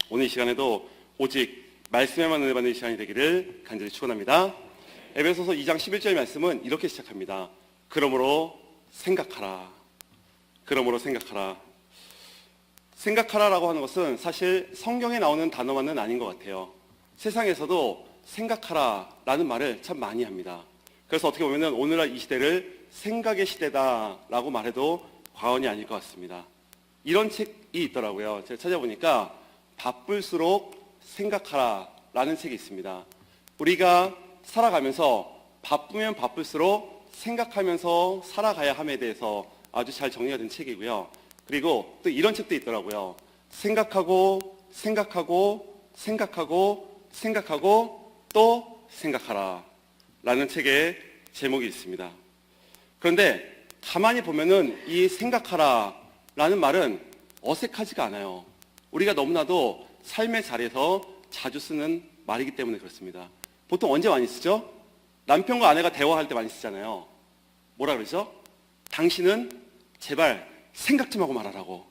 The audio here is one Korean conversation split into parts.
오늘 이 시간에도 오직 말씀에만 은혜 받는 시간이 되기를 간절히 축원합니다. 에베소서 2장 11절 말씀은 이렇게 시작합니다. 그러므로 생각하라. 그러므로 생각하라. 생각하라라고 하는 것은 사실 성경에 나오는 단어만은 아닌 것 같아요. 세상에서도 생각하라라는 말을 참 많이 합니다. 그래서 어떻게 보면 오늘날 이 시대를 생각의 시대다라고 말해도 과언이 아닐 것 같습니다. 이런 책이 있더라고요. 제가 찾아보니까 바쁠수록 생각하라라는 책이 있습니다. 우리가 살아가면서 바쁘면 바쁠수록 생각하면서 살아가야 함에 대해서 아주 잘 정리가 된 책이고요. 그리고 또 이런 책도 있더라고요. 생각하고 생각하고 생각하고 생각하고 또 생각하라 라는 책의 제목이 있습니다. 그런데 가만히 보면은 이 생각하라 라는 말은 어색하지가 않아요. 우리가 너무나도 삶의 자리에서 자주 쓰는 말이기 때문에 그렇습니다. 보통 언제 많이 쓰죠? 남편과 아내가 대화할 때 많이 쓰잖아요. 뭐라 그러죠? 당신은 제발 생각 좀 하고 말하라고.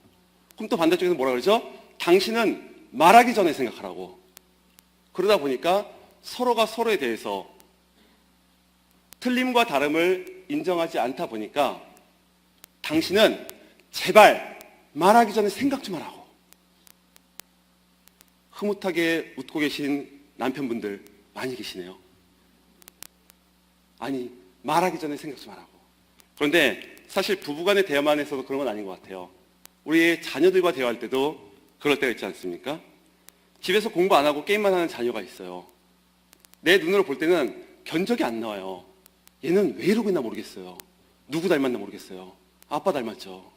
그럼 또 반대쪽에서 뭐라 그러죠? 당신은 말하기 전에 생각하라고. 그러다 보니까 서로가 서로에 대해서 틀림과 다름을 인정하지 않다 보니까 당신은 제발 말하기 전에 생각 좀 하라고. 흐뭇하게 웃고 계신 남편분들 많이 계시네요. 아니, 말하기 전에 생각 좀 하라고. 그런데 사실 부부간의 대화만 해서도 그런 건 아닌 것 같아요. 우리의 자녀들과 대화할 때도 그럴 때가 있지 않습니까? 집에서 공부 안 하고 게임만 하는 자녀가 있어요. 내 눈으로 볼 때는 견적이 안 나와요. 얘는 왜 이러고 있나 모르겠어요. 누구 닮았나 모르겠어요. 아빠 닮았죠.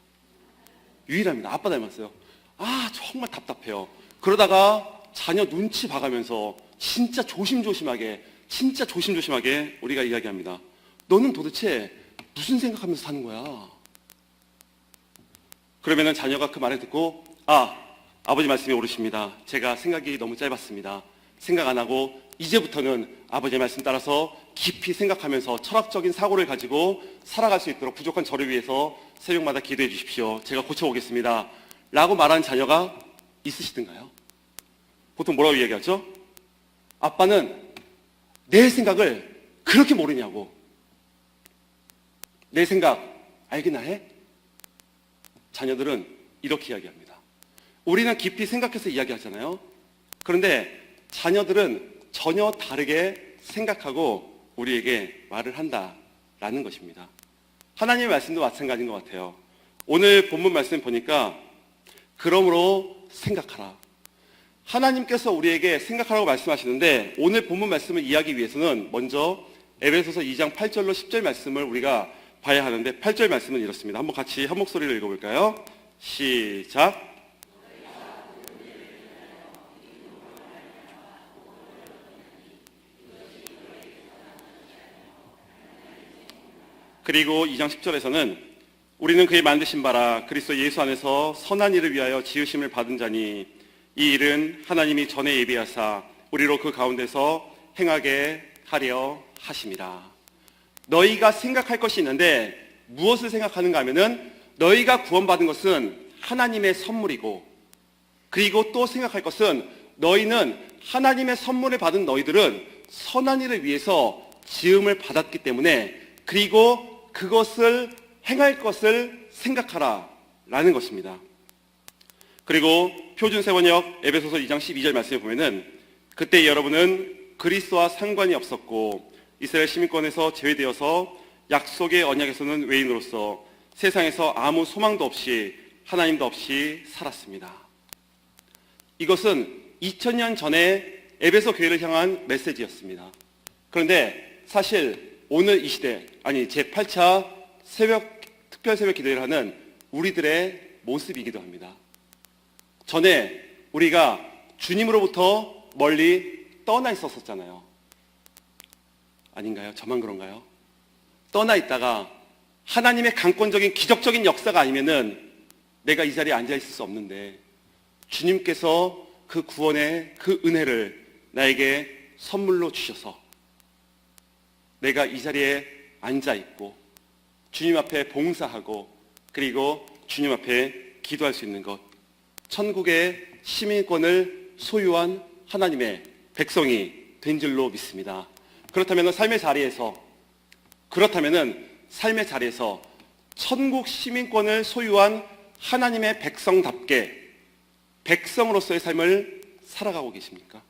유일합니다. 아빠 닮았어요. 아, 정말 답답해요. 그러다가 자녀 눈치 봐가면서 진짜 조심조심하게 우리가 이야기합니다. 너는 도대체 무슨 생각하면서 사는 거야? 그러면은 자녀가 그 말을 듣고 아버지 말씀이 옳으십니다. 제가 생각이 너무 짧았습니다. 생각 안 하고 이제부터는 아버지의 말씀 따라서 깊이 생각하면서 철학적인 사고를 가지고 살아갈 수 있도록 부족한 저를 위해서 새벽마다 기도해 주십시오. 제가 고쳐오겠습니다. 라고 말하는 자녀가 있으시던가요? 보통 뭐라고 이야기하죠? 아빠는 내 생각을 그렇게 모르냐고. 내 생각 알기나 해? 자녀들은 이렇게 이야기합니다. 우리는 깊이 생각해서 이야기하잖아요. 그런데 자녀들은 전혀 다르게 생각하고 우리에게 말을 한다라는 것입니다. 하나님의 말씀도 마찬가지인 것 같아요. 오늘 본문 말씀 보니까 그러므로 생각하라. 하나님께서 우리에게 생각하라고 말씀하시는데 오늘 본문 말씀을 이해하기 위해서는 먼저 에베소서 2장 8절로 10절 말씀을 우리가 봐야 하는데 8절 말씀은 이렇습니다. 한번 같이 한 목소리로 읽어볼까요? 시작. 그리고 2장 10절에서는 우리는 그의 만드신 바라 그리스도 예수 안에서 선한 일을 위하여 지으심을 받은 자니 이 일은 하나님이 전에 예비하사 우리로 그 가운데서 행하게 하려 하심이라. 너희가 생각할 것이 있는데 무엇을 생각하는가 하면은 너희가 구원받은 것은 하나님의 선물이고 그리고 또 생각할 것은 너희는 하나님의 선물을 받은 너희들은 선한 일을 위해서 지음을 받았기 때문에 그리고 그것을 행할 것을 생각하라 라는 것입니다. 그리고 표준세번역 에베소서 2장 12절 말씀에 보면은 그때 여러분은 그리스도와 상관이 없었고 이스라엘 시민권에서 제외되어서 약속의 언약에서는 외인으로서 세상에서 아무 소망도 없이 하나님도 없이 살았습니다. 이것은 2000년 전에 에베소 교회를 향한 메시지였습니다. 그런데 사실 오늘 이 시대, 아니 제8차 특별 새벽 기도를 하는 우리들의 모습이기도 합니다. 전에 우리가 주님으로부터 멀리 떠나 있었잖아요. 아닌가요? 저만 그런가요? 떠나 있다가 하나님의 강권적인 기적적인 역사가 아니면은 내가 이 자리에 앉아 있을 수 없는데 주님께서 그 구원의 그 은혜를 나에게 선물로 주셔서 내가 이 자리에 앉아 있고 주님 앞에 봉사하고 그리고 주님 앞에 기도할 수 있는 것, 천국의 시민권을 소유한 하나님의 백성이 된 줄로 믿습니다. 그렇다면 삶의 자리에서 천국 시민권을 소유한 하나님의 백성답게 백성으로서의 삶을 살아가고 계십니까?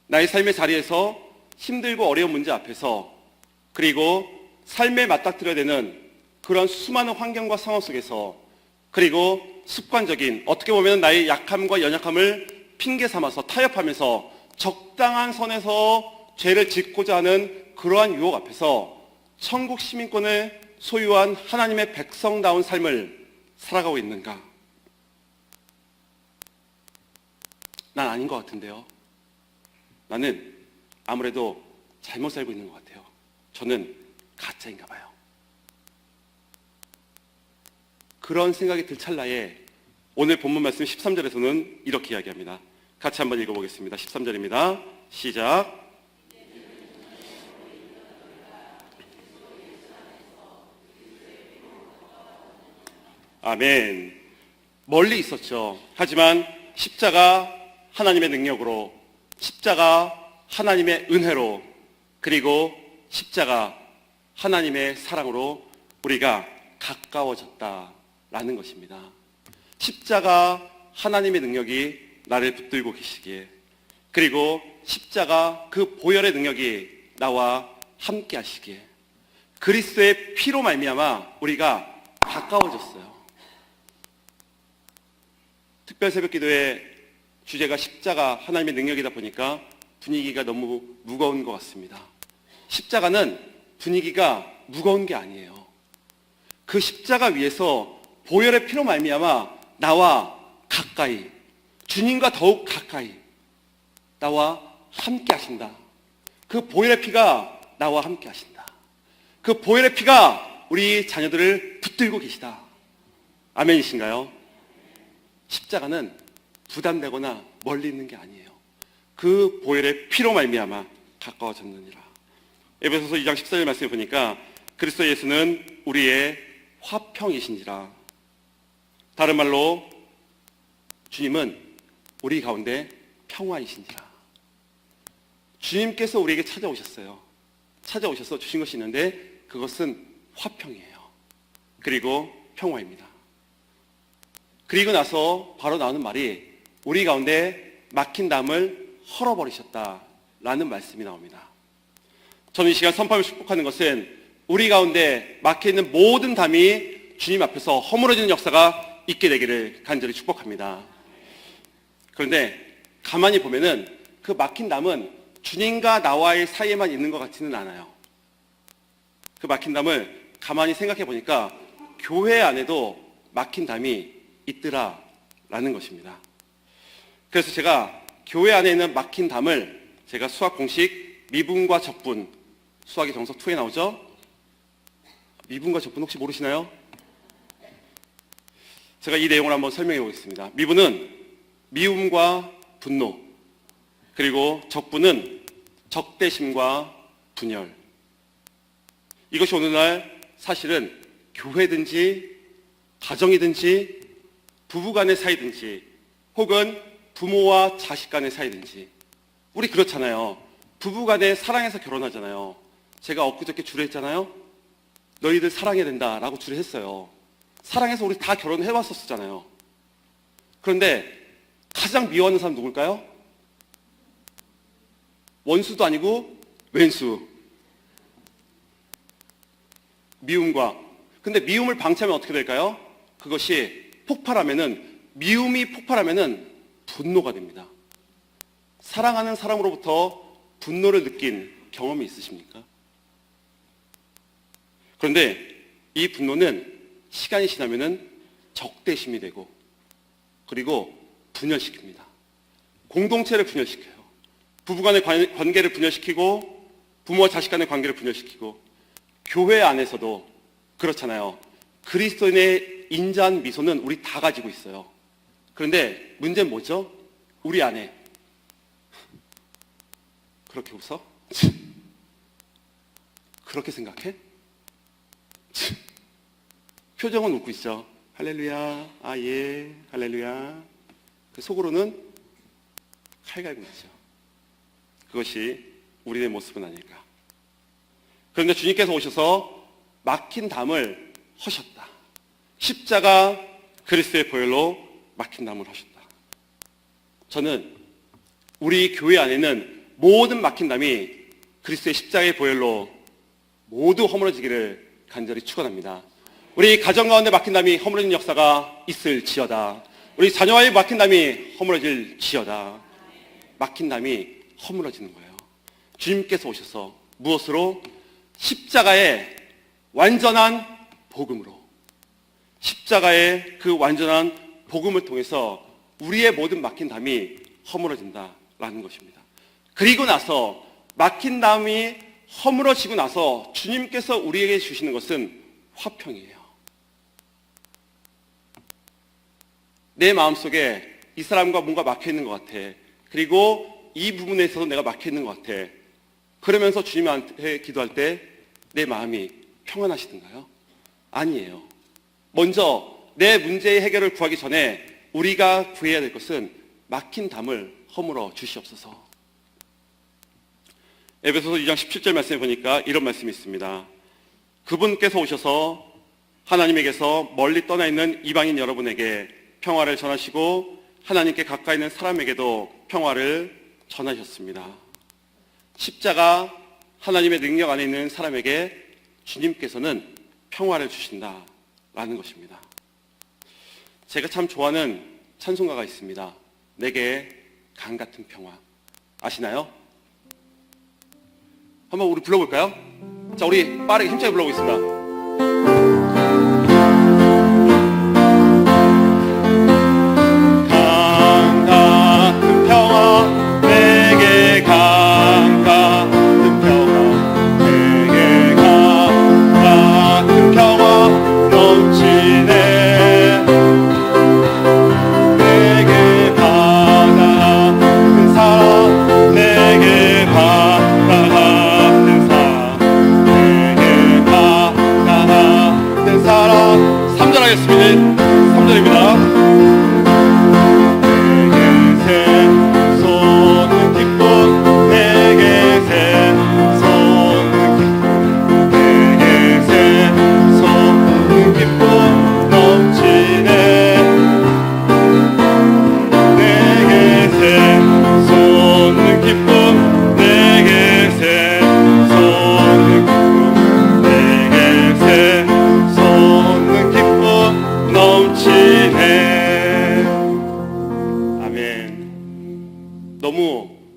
나의 삶의 자리에서 힘들고 어려운 문제 앞에서 그리고 삶에 맞닥뜨려야 되는 그런 수많은 환경과 상황 속에서 그리고 습관적인 어떻게 보면 나의 약함과 연약함을 핑계 삼아서 타협하면서 적당한 선에서 죄를 짓고자 하는 그러한 유혹 앞에서 천국 시민권을 소유한 하나님의 백성다운 삶을 살아가고 있는가? 난 아닌 것 같은데요. 나는 아무래도 잘못 살고 있는 것 같아요. 저는 가짜인가 봐요. 그런 생각이 들 찰나에 오늘 본문 말씀 13절에서는 이렇게 이야기합니다. 같이 한번 읽어보겠습니다. 13절입니다. 시작. 아멘. 멀리 있었죠. 하지만 십자가 하나님의 능력으로, 십자가 하나님의 은혜로, 그리고 십자가 하나님의 사랑으로 우리가 가까워졌다라는 것입니다. 십자가 하나님의 능력이 나를 붙들고 계시기에, 그리고 십자가 그 보혈의 능력이 나와 함께 하시기에, 그리스도의 피로 말미암아 우리가 가까워졌어요. 특별 새벽 기도의 주제가 십자가 하나님의 능력이다 보니까 분위기가 너무 무거운 것 같습니다. 십자가는 분위기가 무거운 게 아니에요. 그 십자가 위에서 보혈의 피로 말미암아 나와 가까이, 주님과 더욱 가까이 나와 함께 하신다. 그 보혈의 피가 나와 함께 하신다. 그 보혈의 피가 우리 자녀들을 붙들고 계시다. 아멘이신가요? 십자가는 부담되거나 멀리 있는 게 아니에요. 그 보혈의 피로 말미암아 가까워졌느니라. 에베소서 2장 14절 말씀을 보니까 그리스도 예수는 우리의 화평이신지라. 다른 말로 주님은 우리 가운데 평화이신지라. 주님께서 우리에게 찾아오셨어요. 찾아오셔서 주신 것이 있는데 그것은 화평이에요. 그리고 평화입니다. 그리고 나서 바로 나오는 말이 우리 가운데 막힌 담을 헐어버리셨다라는 말씀이 나옵니다. 저는 이 시간 선포하며 축복하는 것은 우리 가운데 막혀있는 모든 담이 주님 앞에서 허물어지는 역사가 있게 되기를 간절히 축복합니다. 그런데 가만히 보면은 그 막힌 담은 주님과 나와의 사이에만 있는 것 같지는 않아요. 그 막힌 담을 가만히 생각해 보니까 교회 안에도 막힌 담이 있더라라는 것입니다. 그래서 제가 교회 안에 있는 막힌 담을 제가 수학 공식 미분과 적분, 수학의 정석 2에 나오죠? 미분과 적분 혹시 모르시나요? 제가 이 내용을 한번 설명해 보겠습니다. 미분은 미움과 분노, 그리고 적분은 적대심과 분열. 이것이 오늘날 사실은 교회든지 가정이든지 부부간의 사이든지 혹은 부모와 자식 간의 사이든지 우리 그렇잖아요. 부부간에 사랑해서 결혼하잖아요. 제가 엊그저께 주례했잖아요. 너희들 사랑해야 된다라고 주례했어요. 사랑해서 우리 다 결혼해왔었잖아요. 그런데 가장 미워하는 사람 누굴까요? 원수도 아니고 왼수. 미움과. 근데 미움을 방치하면 어떻게 될까요? 그것이 미움이 폭발하면은 분노가 됩니다. 사랑하는 사람으로부터 분노를 느낀 경험이 있으십니까? 그런데 이 분노는 시간이 지나면은 적대심이 되고 그리고 분열시킵니다. 공동체를 분열시켜요. 부부간의 관계를 분열시키고 부모와 자식 간의 관계를 분열시키고 교회 안에서도 그렇잖아요. 그리스도인의 그리스도의 인자한 미소는 우리 다 가지고 있어요. 그런데 문제는 뭐죠? 우리 안에. 그렇게 웃어? 그렇게 생각해? 표정은 웃고 있죠. 할렐루야, 아 예, 할렐루야. 그 속으로는 칼 갈고 있죠. 그것이 우리의 모습은 아닐까. 그런데 주님께서 오셔서 막힌 담을 허셨다. 십자가 그리스도의 보혈로 막힌 담을 허셨다. 저는 우리 교회 안에는 모든 막힌 담이 그리스도의 십자가의 보혈로 모두 허물어지기를 간절히 축원합니다. 우리 가정 가운데 막힌 담이 허물어진 역사가 있을지어다. 우리 자녀와의 막힌 담이 허물어질지어다. 막힌 담이 허물어지는 거예요. 주님께서 오셔서 무엇으로? 십자가의 완전한 복음으로, 십자가의 그 완전한 복음을 통해서 우리의 모든 막힌 담이 허물어진다라는 것입니다. 그리고 나서 막힌 담이 허물어지고 나서 주님께서 우리에게 주시는 것은 화평이에요. 내 마음속에 이 사람과 뭔가 막혀있는 것 같아. 그리고 이 부분에 있어서 내가 막혀있는 것 같아. 그러면서 주님한테 기도할 때 내 마음이 평안하시던가요? 아니에요. 먼저 내 문제의 해결을 구하기 전에 우리가 구해야 될 것은 막힌 담을 허물어 주시옵소서. 에베소서 2장 17절 말씀에 보니까 이런 말씀이 있습니다. 그분께서 오셔서 하나님에게서 멀리 떠나 있는 이방인 여러분에게 평화를 전하시고 하나님께 가까이 있는 사람에게도 평화를 전하셨습니다. 십자가 하나님의 능력 안에 있는 사람에게 주님께서는 평화를 주신다라는 것입니다. 제가 참 좋아하는 찬송가가 있습니다. 내게 강 같은 평화. 아시나요? 한번 우리 불러볼까요? 자, 우리 빠르게 힘차게 불러보겠습니다.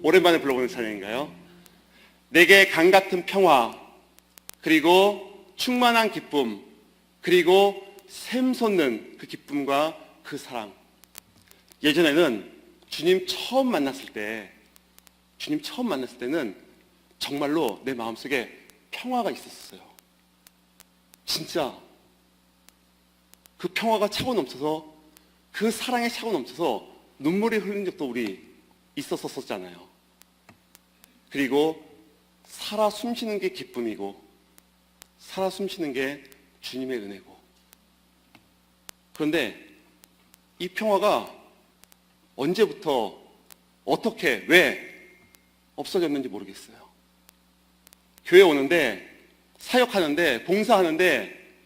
오랜만에 불러보는 찬양인가요? 내게 강 같은 평화, 그리고 충만한 기쁨, 그리고 샘솟는 그 기쁨과 그 사랑. 예전에는 주님 처음 만났을 때는 정말로 내 마음속에 평화가 있었어요. 진짜 그 평화가 차고 넘쳐서, 그 사랑에 차고 넘쳐서 눈물이 흘린 적도 우리 있었었잖아요. 그리고 살아 숨쉬는 게 기쁨이고, 살아 숨쉬는 게 주님의 은혜고. 그런데 이 평화가 언제부터 어떻게 왜 없어졌는지 모르겠어요. 교회 오는데, 사역하는데, 봉사하는데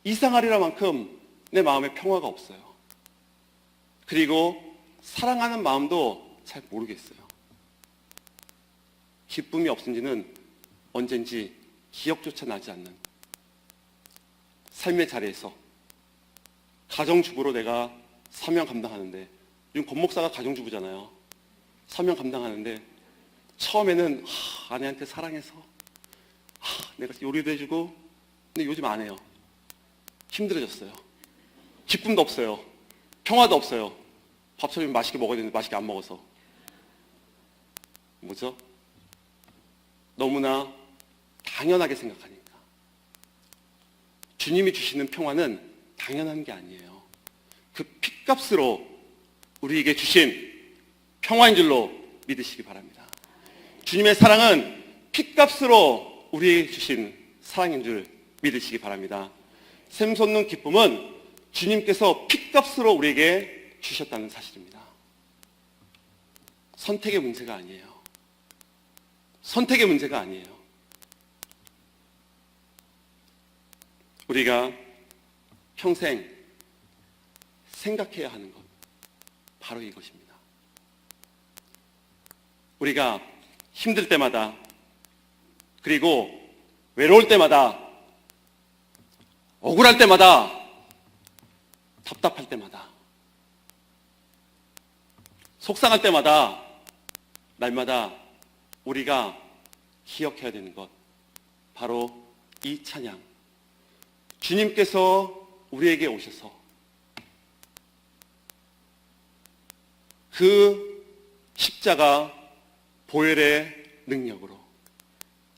이상하리라 만큼 내 마음에 평화가 없어요. 그리고 사랑하는 마음도 잘 모르겠어요. 기쁨이 없은 지는 언젠지 기억조차 나지 않는 삶의 자리에서 가정주부로 내가 사명 감당하는데, 요즘 권목사가 가정주부잖아요. 사명 감당하는데 처음에는 아내한테 사랑해서 내가 요리도 해주고, 근데 요즘 안 해요. 힘들어졌어요. 기쁨도 없어요. 평화도 없어요. 밥처럼 맛있게 먹어야 되는데 맛있게 안 먹어서. 뭐죠? 너무나 당연하게 생각하니까. 주님이 주시는 평화는 당연한 게 아니에요. 그 핏값으로 우리에게 주신 평화인 줄로 믿으시기 바랍니다. 주님의 사랑은 핏값으로 우리에게 주신 사랑인 줄 믿으시기 바랍니다. 샘솟는 기쁨은 주님께서 핏값으로 우리에게 주셨다는 사실입니다. 선택의 문제가 아니에요. 선택의 문제가 아니에요. 우리가 평생 생각해야 하는 것, 바로 이것입니다. 우리가 힘들 때마다, 그리고 외로울 때마다, 억울할 때마다, 답답할 때마다, 속상할 때마다, 날마다 우리가 기억해야 되는 것, 바로 이 찬양. 주님께서 우리에게 오셔서 그 십자가 보혈의 능력으로,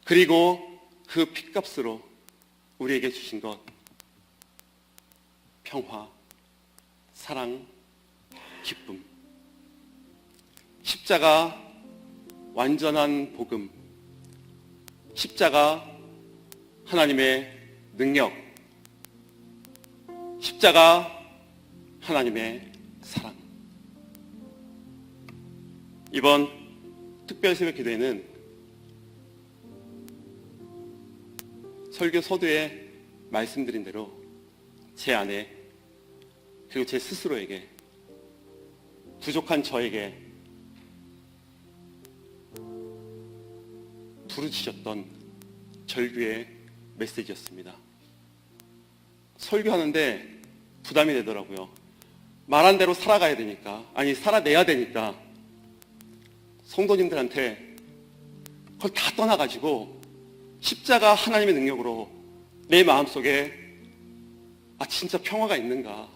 그리고 그 핏값으로 우리에게 주신 것, 평화, 사랑, 기쁨. 십자가 완전한 복음, 십자가 하나님의 능력, 십자가 하나님의 사랑. 이번 특별 새벽 기도회는 설교 서두에 말씀드린 대로 제 아내 그리고 제 스스로에게, 부족한 저에게 부르짖었던 절규의 메시지였습니다. 설교하는데 부담이 되더라고요. 말한 대로 살아가야 되니까, 아니 살아내야 되니까 성도님들한테 그걸 다 떠나가지고 십자가 하나님의 능력으로 내 마음속에 진짜 평화가 있는가,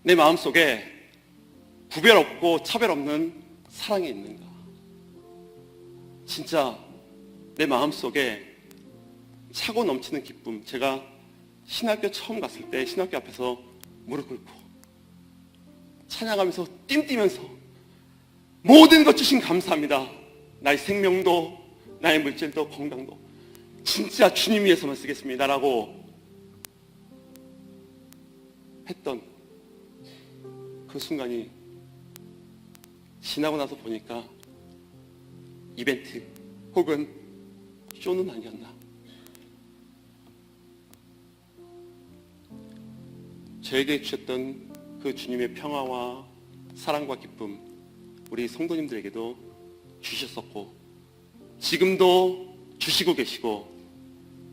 내 마음속에 구별 없고 차별 없는 사랑이 있는가, 진짜 내 마음속에 차고 넘치는 기쁨. 제가 신학교 처음 갔을 때 신학교 앞에서 무릎 꿇고 찬양하면서 띵뛰면서 모든 것 주신 감사합니다. 나의 생명도 나의 물질도 건강도 진짜 주님 위해서만 쓰겠습니다 라고 했던 그 순간이 지나고 나서 보니까 이벤트 혹은 쇼는 아니었나. 저에게 주셨던 그 주님의 평화와 사랑과 기쁨, 우리 성도님들에게도 주셨었고 지금도 주시고 계시고,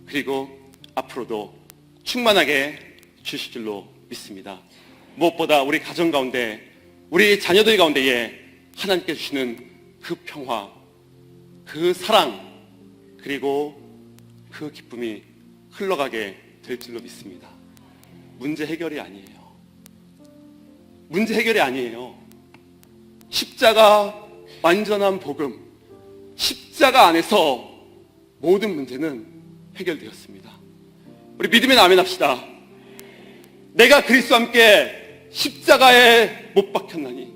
그리고 앞으로도 충만하게 주실 줄로 믿습니다. 무엇보다 우리 가정 가운데, 우리 자녀들 가운데에 하나님께 주시는 그 평화, 그 사랑, 그리고 그 기쁨이 흘러가게 될 줄로 믿습니다. 문제 해결이 아니에요. 문제 해결이 아니에요. 십자가 완전한 복음, 십자가 안에서 모든 문제는 해결되었습니다. 우리 믿으면 아멘 합시다. 내가 그리스도와 함께 십자가에 못 박혔나니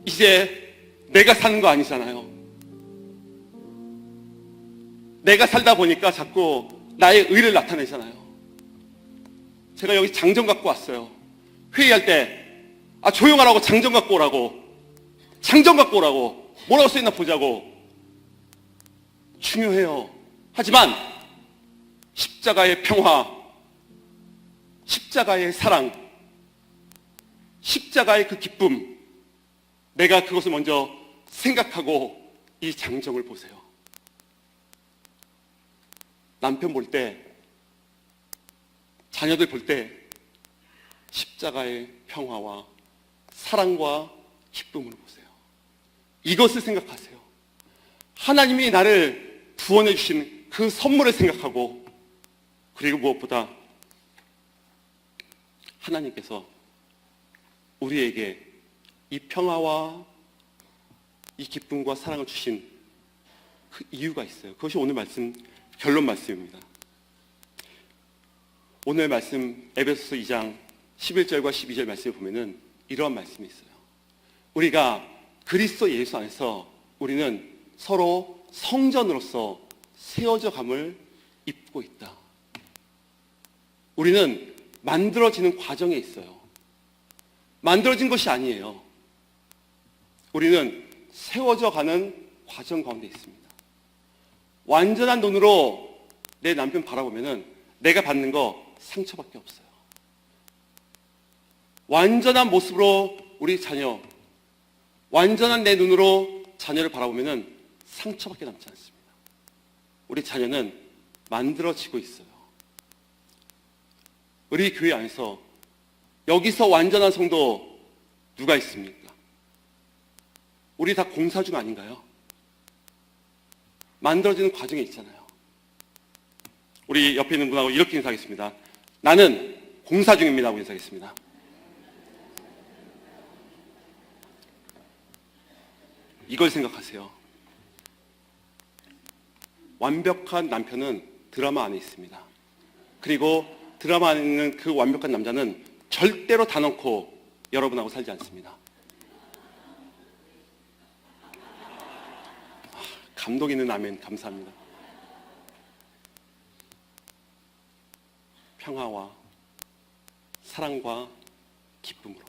이제 내가 사는 거 아니잖아요. 내가 살다 보니까 자꾸 나의 의를 나타내잖아요. 제가 여기 장정 갖고 왔어요. 회의할 때 조용하라고 장정 갖고 오라고, 장정 갖고 오라고, 뭐라고 써있나 보자고. 중요해요. 하지만 십자가의 평화, 십자가의 사랑, 십자가의 그 기쁨, 내가 그것을 먼저 생각하고 이 장정을 보세요. 남편 볼 때, 자녀들 볼 때 십자가의 평화와 사랑과 기쁨을 보세요. 이것을 생각하세요. 하나님이 나를 구원해 주신 그 선물을 생각하고, 그리고 무엇보다 하나님께서 우리에게 이 평화와 이 기쁨과 사랑을 주신 그 이유가 있어요. 그것이 오늘 말씀 결론 말씀입니다. 오늘 말씀 에베소서 2장 11절과 12절 말씀을 보면은 이러한 말씀이 있어요. 우리가 그리스도 예수 안에서 우리는 서로 성전으로서 세워져 감을 입고 있다. 우리는 만들어지는 과정에 있어요. 만들어진 것이 아니에요. 우리는 세워져 가는 과정 가운데 있습니다. 완전한 눈으로 내 남편 바라보면은 내가 받는 거 상처밖에 없어요. 완전한 모습으로 우리 자녀, 완전한 내 눈으로 자녀를 바라보면은 상처밖에 남지 않습니다. 우리 자녀는 만들어지고 있어요. 우리 교회 안에서 여기서 완전한 성도 누가 있습니까? 우리 다 공사 중 아닌가요? 만들어지는 과정에 있잖아요. 우리 옆에 있는 분하고 이렇게 인사하겠습니다. 나는 공사 중입니다 하고 인사하겠습니다. 이걸 생각하세요. 완벽한 남편은 드라마 안에 있습니다. 그리고 드라마 안에 있는 그 완벽한 남자는 절대로 다 넣고 여러분하고 살지 않습니다. 감동 있는 아멘 감사합니다. 평화와 사랑과 기쁨으로.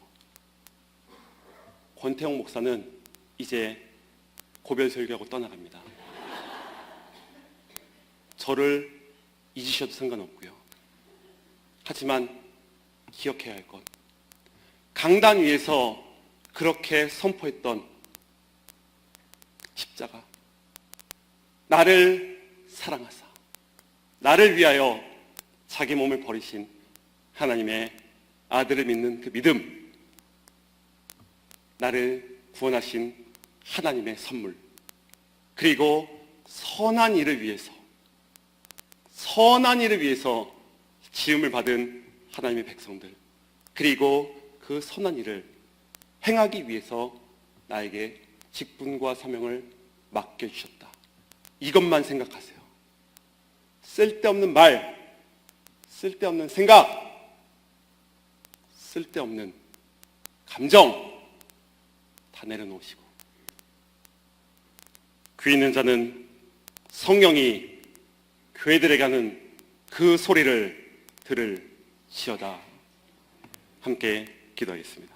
권태영 목사는 이제 고별 설교하고 떠나갑니다. 저를 잊으셔도 상관없고요. 하지만 기억해야 할 것, 강단 위에서 그렇게 선포했던 십자가, 나를 사랑하사 나를 위하여 자기 몸을 버리신 하나님의 아들을 믿는 그 믿음, 나를 구원하신 하나님의 선물, 그리고 선한 일을 위해서 지음을 받은 하나님의 백성들, 그리고 그 선한 일을 행하기 위해서 나에게 직분과 사명을 맡겨주셨다. 이것만 생각하세요. 쓸데없는 말, 쓸데없는 생각, 쓸데없는 감정 다 내려놓으시고, 귀 있는 자는 성령이 교회들에게 하는 그 소리를 들을지어다. 함께 기도하겠습니다.